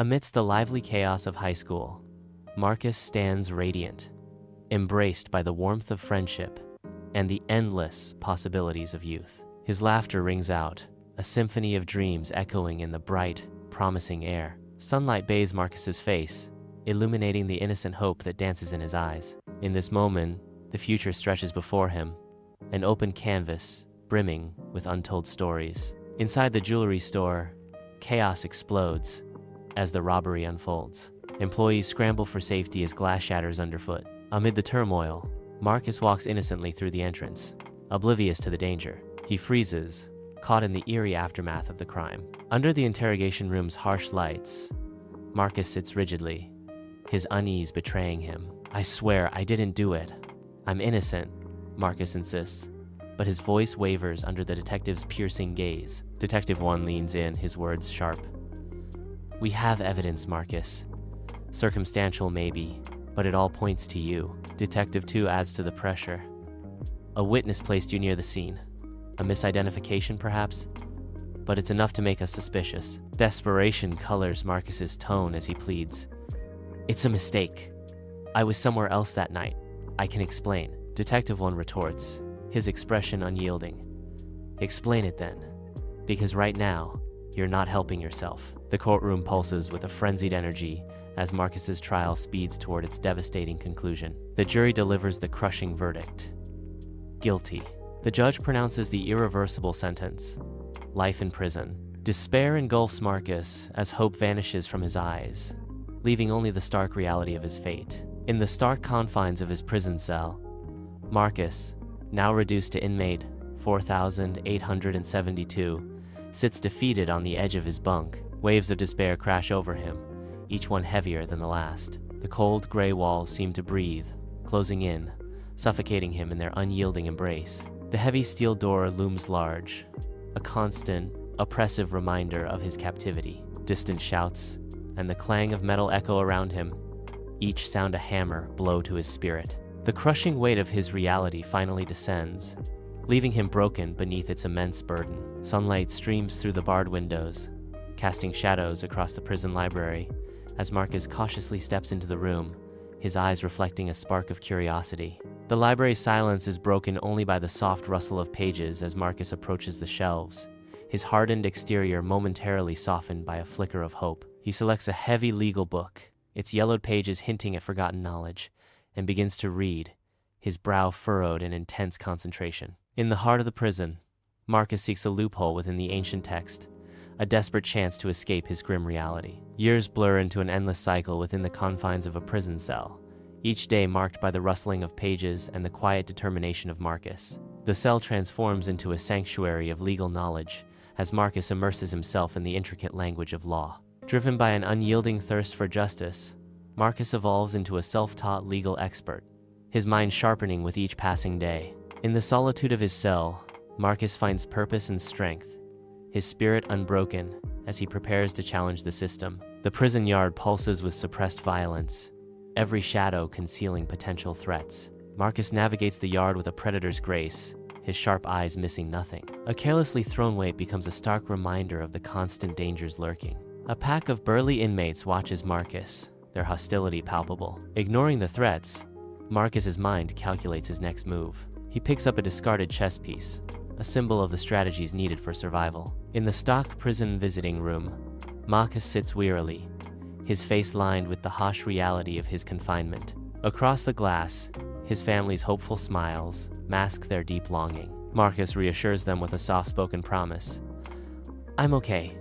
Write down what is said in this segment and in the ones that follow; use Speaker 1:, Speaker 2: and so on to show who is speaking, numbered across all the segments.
Speaker 1: Amidst the lively chaos of high school, Marcus stands radiant, embraced by the warmth of friendship and the endless possibilities of youth. His laughter rings out, a symphony of dreams echoing in the bright, promising air. Sunlight bathes Marcus's face, illuminating the innocent hope that dances in his eyes. In this moment, the future stretches before him, an open canvas brimming with untold stories. Inside the jewelry store, chaos explodes as the robbery unfolds. Employees scramble for safety as glass shatters underfoot. Amid the turmoil, Marcus walks innocently through the entrance, oblivious to the danger. He freezes, caught in the eerie aftermath of the crime. Under the interrogation room's harsh lights, Marcus sits rigidly, his unease betraying him. "I swear I didn't do it. I'm innocent," Marcus insists, but his voice wavers under the detective's piercing gaze. Detective 1 leans in, his words sharp. "We have evidence, Marcus. Circumstantial maybe, but it all points to you." Detective 2 adds to the pressure. "A witness placed you near the scene. A misidentification, perhaps? But it's enough to make us suspicious." Desperation colors Marcus's tone as he pleads. "It's a mistake. I was somewhere else that night. I can explain." Detective 1 retorts, his expression unyielding. "Explain it then, because right now, you're not helping yourself." The courtroom pulses with a frenzied energy as Marcus's trial speeds toward its devastating conclusion. The jury delivers the crushing verdict. Guilty. The judge pronounces the irreversible sentence, life in prison. Despair engulfs Marcus as hope vanishes from his eyes, leaving only the stark reality of his fate. In the stark confines of his prison cell, Marcus, now reduced to inmate 4,872, sits defeated on the edge of his bunk. Waves of despair crash over him, each one heavier than the last. The cold gray walls seem to breathe, closing in, suffocating him in their unyielding embrace. The heavy steel door looms large, a constant, oppressive reminder of his captivity. Distant shouts and the clang of metal echo around him, each sound a hammer blow to his spirit. The crushing weight of his reality finally descends, leaving him broken beneath its immense burden. Sunlight streams through the barred windows, casting shadows across the prison library as Marcus cautiously steps into the room, his eyes reflecting a spark of curiosity. The library's silence is broken only by the soft rustle of pages as Marcus approaches the shelves, his hardened exterior momentarily softened by a flicker of hope. He selects a heavy legal book, its yellowed pages hinting at forgotten knowledge, and begins to read, his brow furrowed in intense concentration. In the heart of the prison, Marcus seeks a loophole within the ancient text, a desperate chance to escape his grim reality. Years blur into an endless cycle within the confines of a prison cell, each day marked by the rustling of pages and the quiet determination of Marcus. The cell transforms into a sanctuary of legal knowledge as Marcus immerses himself in the intricate language of law. Driven by an unyielding thirst for justice, Marcus evolves into a self-taught legal expert, his mind sharpening with each passing day. In the solitude of his cell, Marcus finds purpose and strength, his spirit unbroken as he prepares to challenge the system. The prison yard pulses with suppressed violence, every shadow concealing potential threats. Marcus navigates the yard with a predator's grace, his sharp eyes missing nothing. A carelessly thrown weight becomes a stark reminder of the constant dangers lurking. A pack of burly inmates watches Marcus, their hostility palpable. Ignoring the threats, Marcus's mind calculates his next move. He picks up a discarded chess piece, a symbol of the strategies needed for survival. In the stock prison visiting room, Marcus sits wearily, his face lined with the harsh reality of his confinement. Across the glass, his family's hopeful smiles mask their deep longing. Marcus reassures them with a soft-spoken promise. "I'm okay,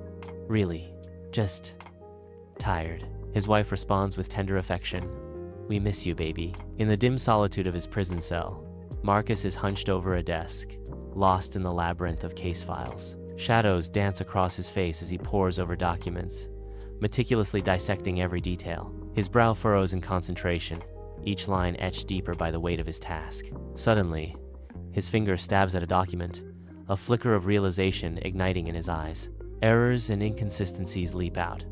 Speaker 1: really, just tired." His wife responds with tender affection. "We miss you, baby." In the dim solitude of his prison cell, Marcus is hunched over a desk, lost in the labyrinth of case files. Shadows dance across his face as he pores over documents, meticulously dissecting every detail. His brow furrows in concentration, each line etched deeper by the weight of his task. Suddenly, his finger stabs at a document, a flicker of realization igniting in his eyes. Errors and inconsistencies leap out,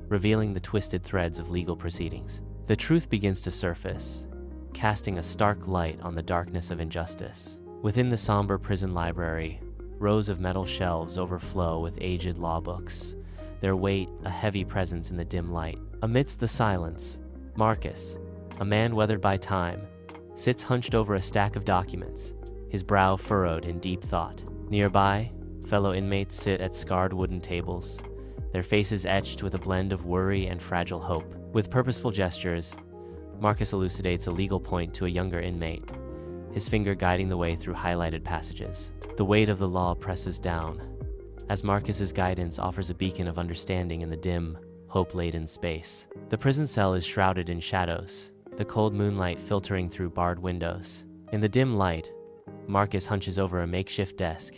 Speaker 1: revealing the twisted threads of legal proceedings. The truth begins to surface, casting a stark light on the darkness of injustice. Within the somber prison library, rows of metal shelves overflow with aged law books, their weight a heavy presence in the dim light. Amidst the silence, Marcus, a man weathered by time, sits hunched over a stack of documents, his brow furrowed in deep thought. Nearby, fellow inmates sit at scarred wooden tables, their faces etched with a blend of worry and fragile hope. With purposeful gestures, Marcus elucidates a legal point to a younger inmate, his finger guiding the way through highlighted passages. The weight of the law presses down, as Marcus's guidance offers a beacon of understanding in the dim, hope-laden space. The prison cell is shrouded in shadows, the cold moonlight filtering through barred windows. In the dim light, Marcus hunches over a makeshift desk,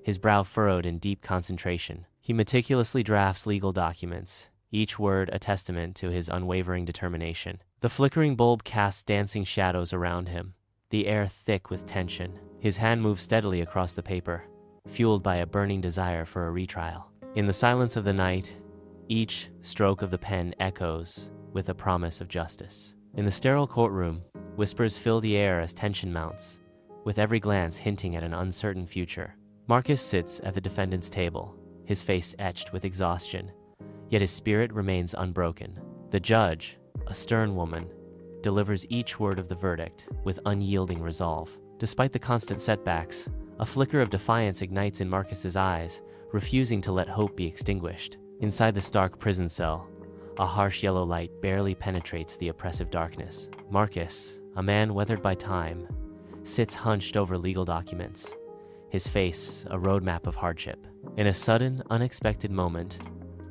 Speaker 1: his brow furrowed in deep concentration. He meticulously drafts legal documents, each word a testament to his unwavering determination. The flickering bulb casts dancing shadows around him, the air thick with tension. His hand moves steadily across the paper, fueled by a burning desire for a retrial. In the silence of the night, each stroke of the pen echoes with a promise of justice. In the sterile courtroom, whispers fill the air as tension mounts, with every glance hinting at an uncertain future. Marcus sits at the defendant's table, his face etched with exhaustion, yet his spirit remains unbroken. The judge, a stern woman, delivers each word of the verdict with unyielding resolve. Despite the constant setbacks, a flicker of defiance ignites in Marcus's eyes, refusing to let hope be extinguished. Inside the stark prison cell, a harsh yellow light barely penetrates the oppressive darkness. Marcus, a man weathered by time, sits hunched over legal documents, his face a roadmap of hardship. In a sudden, unexpected moment,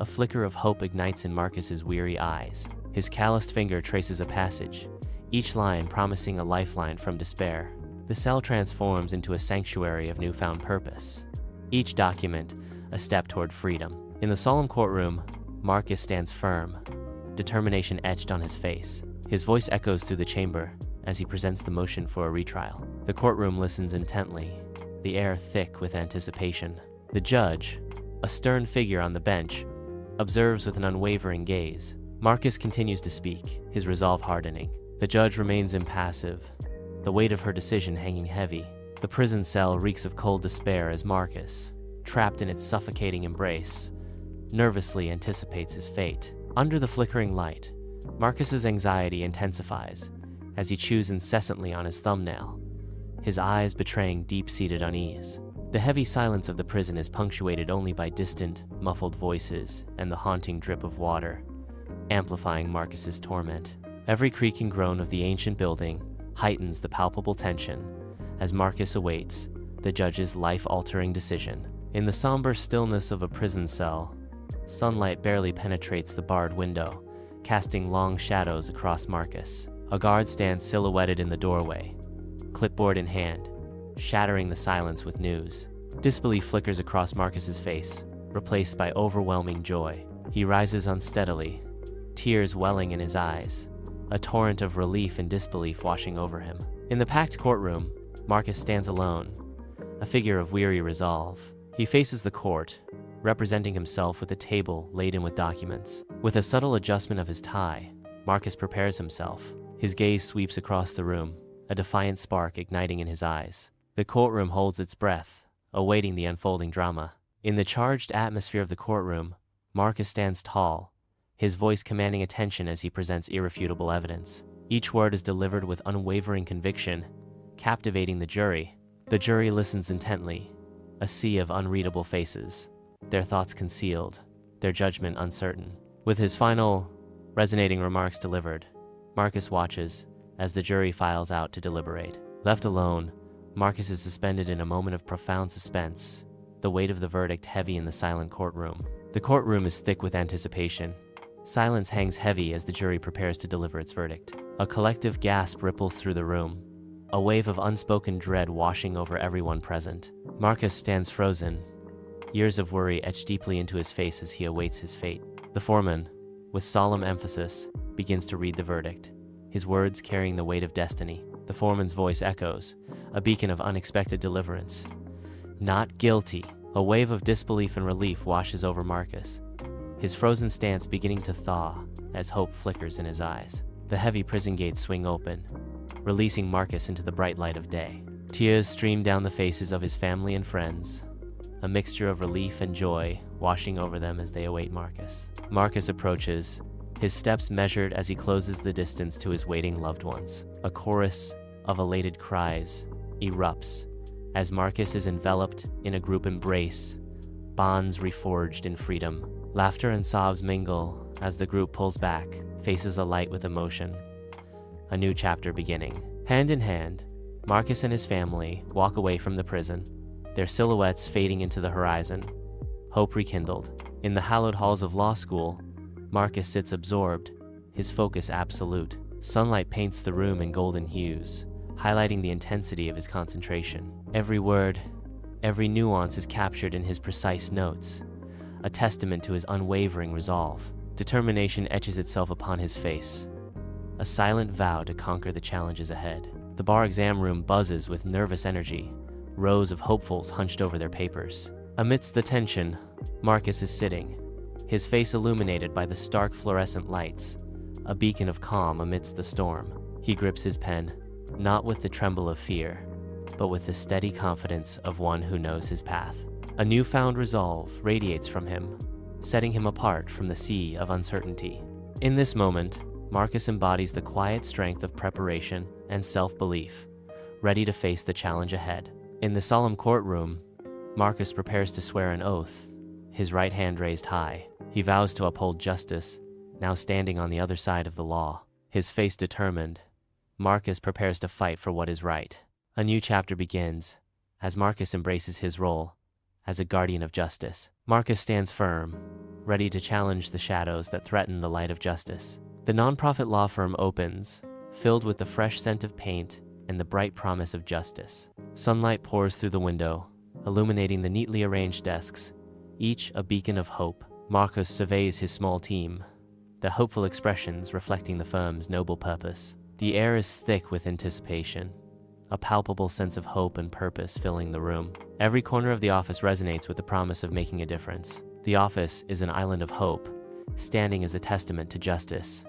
Speaker 1: a flicker of hope ignites in Marcus's weary eyes. His calloused finger traces a passage, each line promising a lifeline from despair. The cell transforms into a sanctuary of newfound purpose, each document a step toward freedom. In the solemn courtroom, Marcus stands firm, determination etched on his face. His voice echoes through the chamber as he presents the motion for a retrial. The courtroom listens intently, the air thick with anticipation. The judge, a stern figure on the bench, observes with an unwavering gaze. Marcus continues to speak, his resolve hardening. The judge remains impassive, the weight of her decision hanging heavy. The prison cell reeks of cold despair as Marcus, trapped in its suffocating embrace, nervously anticipates his fate. Under the flickering light, Marcus's anxiety intensifies as he chews incessantly on his thumbnail, his eyes betraying deep-seated unease. The heavy silence of the prison is punctuated only by distant, muffled voices and the haunting drip of water, amplifying Marcus's torment. Every creak and groan of the ancient building heightens the palpable tension as Marcus awaits the judge's life-altering decision. In the somber stillness of a prison cell, sunlight barely penetrates the barred window, casting long shadows across Marcus. A guard stands silhouetted in the doorway, clipboard in hand, shattering the silence with news. Disbelief flickers across Marcus's face, replaced by overwhelming joy. He rises unsteadily, tears welling in his eyes, a torrent of relief and disbelief washing over him. In the packed courtroom, Marcus stands alone, a figure of weary resolve. He faces the court, representing himself with a table laden with documents. With a subtle adjustment of his tie, Marcus prepares himself. His gaze sweeps across the room, a defiant spark igniting in his eyes. The courtroom holds its breath, awaiting the unfolding drama. In the charged atmosphere of the courtroom, Marcus stands tall, his voice commanding attention as he presents irrefutable evidence. Each word is delivered with unwavering conviction, captivating the jury. The jury listens intently, a sea of unreadable faces, their thoughts concealed, their judgment uncertain. With his final, resonating remarks delivered, Marcus watches as the jury files out to deliberate. Left alone, Marcus is suspended in a moment of profound suspense, the weight of the verdict heavy in the silent courtroom. The courtroom is thick with anticipation. Silence hangs heavy as the jury prepares to deliver its verdict. A collective gasp ripples through the room, a wave of unspoken dread washing over everyone present. Marcus stands frozen, years of worry etched deeply into his face as he awaits his fate. The foreman, with solemn emphasis, begins to read the verdict, his words carrying the weight of destiny. The foreman's voice echoes, a beacon of unexpected deliverance. Not guilty. A wave of disbelief and relief washes over Marcus, his frozen stance beginning to thaw as hope flickers in his eyes. The heavy prison gates swing open, releasing Marcus into the bright light of day. Tears stream down the faces of his family and friends, a mixture of relief and joy washing over them as they await Marcus. Marcus approaches, his steps measured as he closes the distance to his waiting loved ones. A chorus of elated cries erupts as Marcus is enveloped in a group embrace, bonds reforged in freedom. Laughter and sobs mingle as the group pulls back, faces alight with emotion. A new chapter beginning. Hand in hand, Marcus and his family walk away from the prison, their silhouettes fading into the horizon. Hope rekindled. In the hallowed halls of law school, Marcus sits absorbed, his focus absolute. Sunlight paints the room in golden hues, highlighting the intensity of his concentration. Every word, every nuance is captured in his precise notes, a testament to his unwavering resolve. Determination etches itself upon his face, a silent vow to conquer the challenges ahead. The bar exam room buzzes with nervous energy, rows of hopefuls hunched over their papers. Amidst the tension, Marcus is sitting, his face illuminated by the stark fluorescent lights, a beacon of calm amidst the storm. He grips his pen, not with the tremble of fear, but with the steady confidence of one who knows his path. A newfound resolve radiates from him, setting him apart from the sea of uncertainty. In this moment, Marcus embodies the quiet strength of preparation and self-belief, ready to face the challenge ahead. In the solemn courtroom, Marcus prepares to swear an oath, his right hand raised high. He vows to uphold justice, now standing on the other side of the law. His face determined, Marcus prepares to fight for what is right. A new chapter begins as Marcus embraces his role as a guardian of justice. Marcus stands firm, ready to challenge the shadows that threaten the light of justice. The nonprofit law firm opens, filled with the fresh scent of paint and the bright promise of justice. Sunlight pours through the window, illuminating the neatly arranged desks, each a beacon of hope. Marcus surveys his small team, the hopeful expressions reflecting the firm's noble purpose. The air is thick with anticipation, a palpable sense of hope and purpose filling the room. Every corner of the office resonates with the promise of making a difference. The office is an island of hope, standing as a testament to justice,